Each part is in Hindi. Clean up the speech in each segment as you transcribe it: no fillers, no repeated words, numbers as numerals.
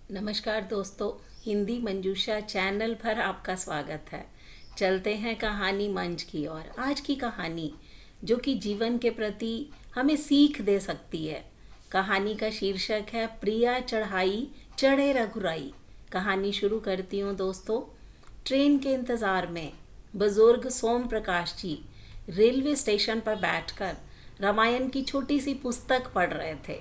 नमस्कार दोस्तों, हिंदी मंजूषा चैनल पर आपका स्वागत है। चलते हैं कहानी मंच की ओर। आज की कहानी जो कि जीवन के प्रति हमें सीख दे सकती है। कहानी का शीर्षक है प्रिया चढ़ाई चढ़े रघुराई। कहानी शुरू करती हूँ दोस्तों। ट्रेन के इंतज़ार में बुजुर्ग सोम प्रकाश जी रेलवे स्टेशन पर बैठकर रामायण की छोटी सी पुस्तक पढ़ रहे थे।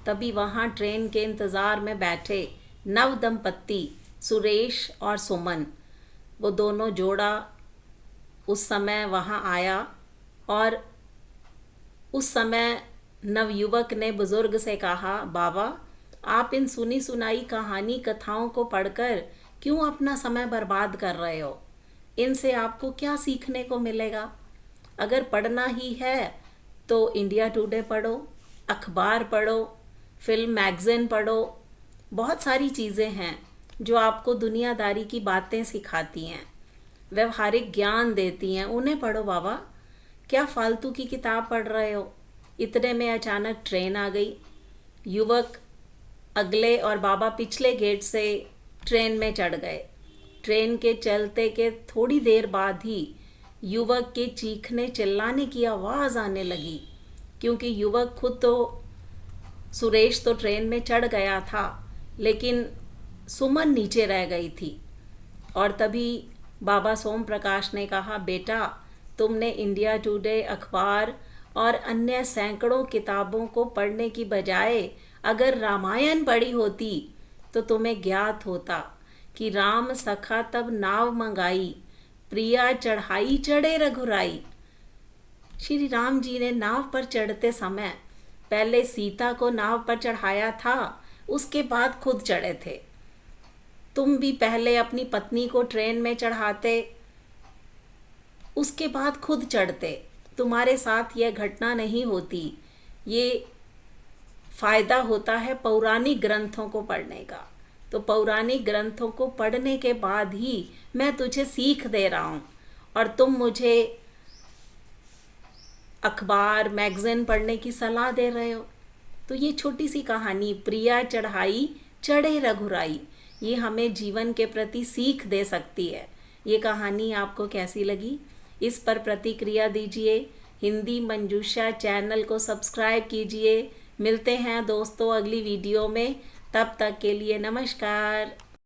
तभी वहाँ ट्रेन के इंतज़ार में बैठे नव दंपत्ति सुरेश और सुमन, वो दोनों जोड़ा उस समय वहाँ आया और उस समय नवयुवक ने बुजुर्ग से कहा, बाबा आप इन सुनी सुनाई कहानी कथाओं को पढ़कर क्यों अपना समय बर्बाद कर रहे हो? इनसे आपको क्या सीखने को मिलेगा? अगर पढ़ना ही है तो इंडिया टुडे पढ़ो, अखबार पढ़ो, फिल्म मैगज़ीन पढ़ो। बहुत सारी चीज़ें हैं जो आपको दुनियादारी की बातें सिखाती हैं, व्यवहारिक ज्ञान देती हैं। उन्हें पढ़ो बाबा, क्या फालतू की किताब पढ़ रहे हो? इतने में अचानक ट्रेन आ गई। युवक अगले और बाबा पिछले गेट से ट्रेन में चढ़ गए। ट्रेन के चलते के थोड़ी देर बाद ही युवक के चीखने चिल्लाने की आवाज़ आने लगी, क्योंकि युवक खुद तो सुरेश तो ट्रेन में चढ़ गया था, लेकिन सुमन नीचे रह गई थी। और तभी बाबा सोम प्रकाश ने कहा, बेटा तुमने इंडिया टुडे अखबार और अन्य सैकड़ों किताबों को पढ़ने की बजाय अगर रामायण पढ़ी होती तो तुम्हें ज्ञात होता कि राम सखा तब नाव मंगाई, प्रिया चढ़ाई चढ़े रघुराई। श्री राम जी ने नाव पर चढ़ते समय पहले सीता को नाव पर चढ़ाया था, उसके बाद खुद चढ़े थे। तुम भी पहले अपनी पत्नी को ट्रेन में चढ़ाते, उसके बाद खुद चढ़ते। तुम्हारे साथ यह घटना नहीं होती। ये फायदा होता है पौराणिक ग्रंथों को पढ़ने का। तो पौराणिक ग्रंथों को पढ़ने के बाद ही मैं तुझे सीख दे रहा हूँ, और तुम मुझे अखबार मैगज़ीन पढ़ने की सलाह दे रहे हो। तो ये छोटी सी कहानी प्रिया चढ़ाई चढ़े रघुराई, ये हमें जीवन के प्रति सीख दे सकती है। ये कहानी आपको कैसी लगी? इस पर प्रतिक्रिया दीजिए। हिंदी मंजूषा चैनल को सब्सक्राइब कीजिए। मिलते हैं दोस्तों अगली वीडियो में। तब तक के लिए नमस्कार।